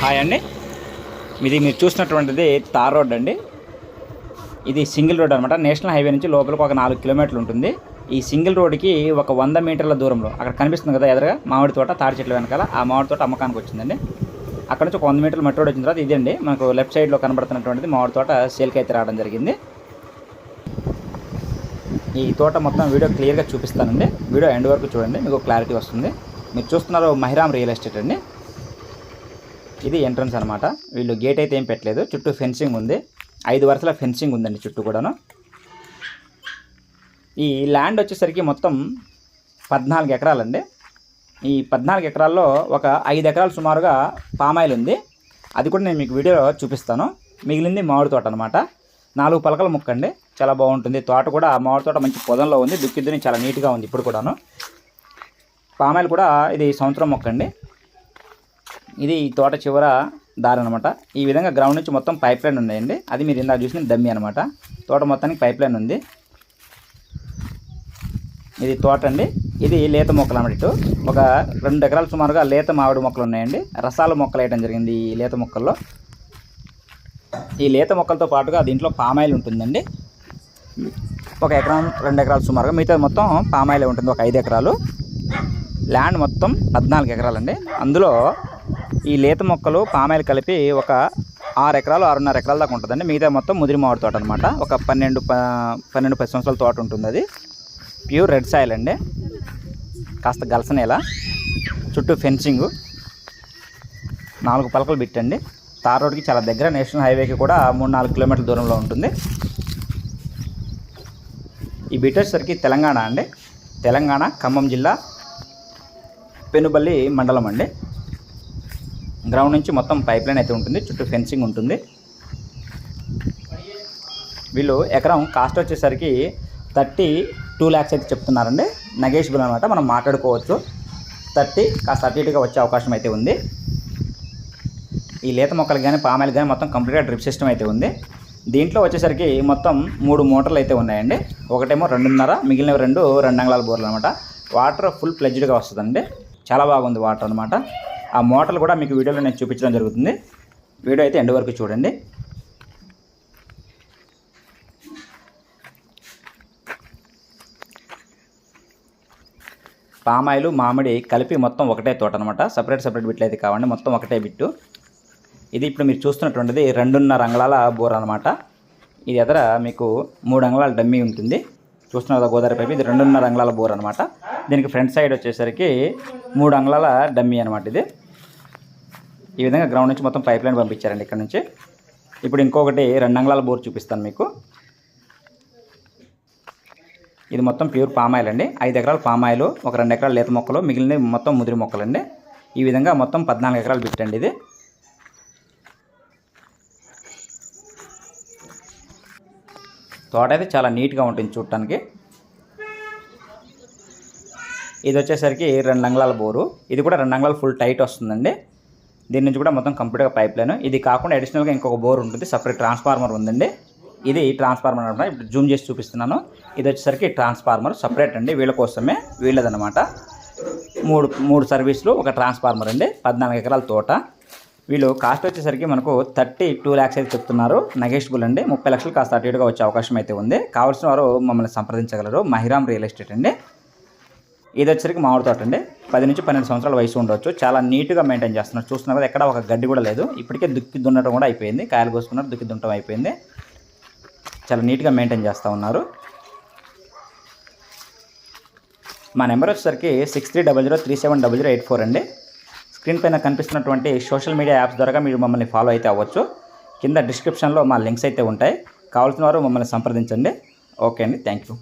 Hi అండి. ఇది మీరు చూసినటువంటిది తార్ రోడ్ అండి. ఇది సింగిల్ రోడ్ అనమాట. నేషనల్ హైవే నుంచి లోపలికి ఒక 4 కిలోమీటర్లు ఉంటుంది. ఈ సింగిల్ రోడ్కి ఒక 100 మీటర్ల దూరంలో అక్కడ కనిపిస్తుంది కదా ఎదురుగా మామిడి తోట, తాడి చెట్ల వెనకాల ఆ మామిడి తోట అమ్మకానికి వచ్చిందండి. అక్కడ నుంచి ఒక 100 మీటర్ల మట్టి రోడ్ వచ్చిన తర్వాత ఇదండి మనకు లెఫ్ట్ సైడ్లో కనబడుతున్నటువంటిది మామిడి తోట సేల్కి అయితే రావడం జరిగింది. ఈ తోట మొత్తం వీడియో క్లియర్గా చూపిస్తానండి. వీడియో ఎండ్ వరకు చూడండి, మీకు క్లారిటీ వస్తుంది. మీరు చూస్తున్నారు మహిరామ్ రియల్ ఎస్టేట్ అండి. ఇది ఎంట్రన్స్ అనమాట. వీళ్ళు గేట్ అయితే ఏం పెట్టలేదు, చుట్టూ ఫెన్సింగ్ ఉంది. 5 వరుసల ఫెన్సింగ్ ఉందండి చుట్టూ కూడాను. ఈ ల్యాండ్ వచ్చేసరికి మొత్తం 14 ఎకరాలండి. ఈ 14 ఎకరాల్లో ఒక 5 ఎకరాలు సుమారుగా పామాయిల్ ఉంది. అది కూడా నేను మీకు వీడియోలో చూపిస్తాను. మిగిలింది మామిడి తోట అనమాట. 4 పలకల ముక్క అండి, చాలా బాగుంటుంది. తోట కూడా మామిడి తోట మంచి పొదంలో ఉంది, దుక్కిద్దుని చాలా నీట్గా ఉంది. ఇప్పుడు కూడాను పామాయిల్ కూడా ఇది సంవత్సరం మొక్క అండి. ఇది ఈ తోట చివర దారి అనమాట. ఈ విధంగా గ్రౌండ్ నుంచి మొత్తం పైప్ లైన్ ఉన్నాయండి. అది మీరు ఇందాక చూసిన డమ్మీ అనమాట. తోట మొత్తానికి పైప్ లైన్ ఉంది. ఇది తోట అండి. ఇది లేత మొక్కలు అన్నమాట. ఇటు ఒక 2 ఎకరాలు సుమారుగా లేత మామిడి మొక్కలు ఉన్నాయండి. రసాల మొక్కలు వేయడం జరిగింది ఈ లేత మొక్కల్లో. ఈ లేత మొక్కలతో పాటుగా దీంట్లో పామాయిల్ ఉంటుందండి. 1 ఎకరం 2 ఎకరాలు సుమారుగా, మిగతా మొత్తం పామాయిల్ ఉంటుంది. ఒక 5 ఎకరాలు ల్యాండ్ మొత్తం 14 ఎకరాలండి. అందులో ఈ లేత మొక్కలు పామాయిల్ కలిపి ఒక 6 ఎకరాలు 6.5 ఎకరాల దాకా ఉంటుందండి. మిగతా మొత్తం ముదిరి మామిడి తోట అనమాట. ఒక 12-10 సంవత్సరాల తోట ఉంటుంది. అది ప్యూర్ రెడ్ సాయిల్ అండి. కాస్త గలసనేల, చుట్టూ ఫెన్సింగు, 4 పలకలు బిట్టండి. తార్ రోడ్కి చాలా దగ్గర, నేషనల్ హైవేకి కూడా 3-4 కిలోమీటర్ల దూరంలో ఉంటుంది. ఈ బిట్ వచ్చేసరికి తెలంగాణ అండి. తెలంగాణ ఖమ్మం జిల్లా పెనుబల్లి మండలం అండి. గ్రౌండ్ నుంచి మొత్తం పైప్ లైన్ అయితే ఉంటుంది, చుట్టూ ఫెన్సింగ్ ఉంటుంది. వీళ్ళు ఎకరం కాస్ట్ వచ్చేసరికి 32 lakhs అయితే చెప్తున్నారండి. నెగోషియబుల్ అనమాట, మనం మాట్లాడుకోవచ్చు. 30 కాస్త అటు ఇటుగా వచ్చే అవకాశం అయితే ఉంది. ఈ లేత మొక్కలు కానీ పామాయిల్ కానీ మొత్తం కంప్లీట్గా డ్రిప్ సిస్టమ్ అయితే ఉంది. దీంట్లో వచ్చేసరికి మొత్తం 3 మోటార్లు అయితే ఉన్నాయండి. ఒకటేమో 2.5, మిగిలినవి 2 అంగుళాల బోర్లు అనమాట. వాటర్ ఫుల్ ప్లెడ్జ్డ్గా వస్తుందండి, చాలా బాగుంది వాటర్ అనమాట. ఆ మోటార్లు కూడా మీకు వీడియోలో నేను చూపించడం జరుగుతుంది. వీడియో అయితే ఎండ్ వరకు చూడండి. పామాయిలు మామిడి కలిపి మొత్తం ఒకటే తోట అనమాట. సపరేట్ బిట్లు అయితే కావండి, మొత్తం ఒకటే బిట్టు. ఇది ఇప్పుడు మీరు చూస్తున్నటువంటిది 2.5 అంగుళాల బోర్ అనమాట. ఇది ఎదర మీకు 3 అంగుళాల డమ్మీ ఉంటుంది. చూస్తున్నారు కదా గోదావరి పైపు. ఇది 2.5 అంగుళాల బోర్ అనమాట. దీనికి ఫ్రంట్ సైడ్ వచ్చేసరికి 3 అంగుళాల డమ్మీ అనమాట. ఇది ఈ విధంగా గ్రౌండ్ నుంచి మొత్తం పైప్ లైన్ పంపించారండి ఇక్కడ నుంచి. ఇప్పుడు ఇంకొకటి 2 అంగుళాల బోర్ చూపిస్తాను మీకు. ఇది మొత్తం ప్యూర్ పామాయిల్ అండి. 5 ఎకరాలు పామాయిల్, ఒక 2 ఎకరాలు లేత మొక్కలు, మిగిలిన మొత్తం ముదిరి మొక్కలండి. ఈ విధంగా మొత్తం 14 ఎకరాలు బిట్టండి. ఇది తోట అయితే చాలా నీట్గా ఉంటుంది చూడటానికి. ఇది వచ్చేసరికి 2 అంగుళాల బోరు. ఇది కూడా 2 అంగుళాలు ఫుల్ టైట్ వస్తుందండి. దీని నుంచి కూడా మొత్తం కంప్లీట్గా పైప్ లైన్. ఇది కాకుండా అడిషనల్గా ఇంకొక బోర్ ఉంటుంది, సపరేట్ ట్రాన్స్ఫార్మర్ ఉందండి. ఇది ట్రాన్స్ఫార్మర్ అనమాట. ఇప్పుడు జూమ్ చేసి చూపిస్తున్నాను. ఇది వచ్చేసరికి ట్రాన్స్ఫార్మర్ సపరేట్ అండి, వీళ్ళ కోసమే వీళ్ళదనమాట. 3 సర్వీసులు, ఒక ట్రాన్స్ఫార్మర్ అండి. 14 ఎకరాల తోట. వీళ్ళు కాస్ట్ వచ్చేసరికి మనకు 32 lakhs అయితే చెప్తున్నారు. నెగోషియబుల్ అండి. 30 లక్షలు కాస్త అటు ఇటుగా వచ్చే అవకాశం అయితే ఉంది. కావాల్సిన వారు మమ్మల్ని సంప్రదించగలరు. మహిరామ్ రియల్ ఎస్టేట్ అండి. ఇది వచ్చేసరికి మామిడి తోట అండి. 10 నుంచి 12 సంవత్సరాల వయసు ఉండవచ్చు. చాలా నీట్గా మెయింటైన్ చేస్తున్నారు. చూస్తున్నారు కదా, ఎక్కడ ఒక గడ్డి కూడా లేదు. ఇప్పటికే దుక్కి దున్నటం కూడా అయిపోయింది. కాయలు కోసుకున్నారు, దుక్కి దున్నటం అయిపోయింది. చాలా నీట్గా మెయింటైన్ చేస్తూ ఉన్నారు. మా నెంబర్ వచ్చేసరికి 6300370084 అండి. స్క్రీన్ పైన కనిపిస్తున్నటువంటి సోషల్ మీడియా యాప్స్ ద్వారా మీరు మమ్మల్ని ఫాలో అయితే అవ్వచ్చు. కింద డిస్క్రిప్షన్లో మా లింక్స్ అయితే ఉంటాయి. కావాల్సిన వారు మమ్మల్ని సంప్రదించండి. ఓకే అండి, థ్యాంక్ యూ.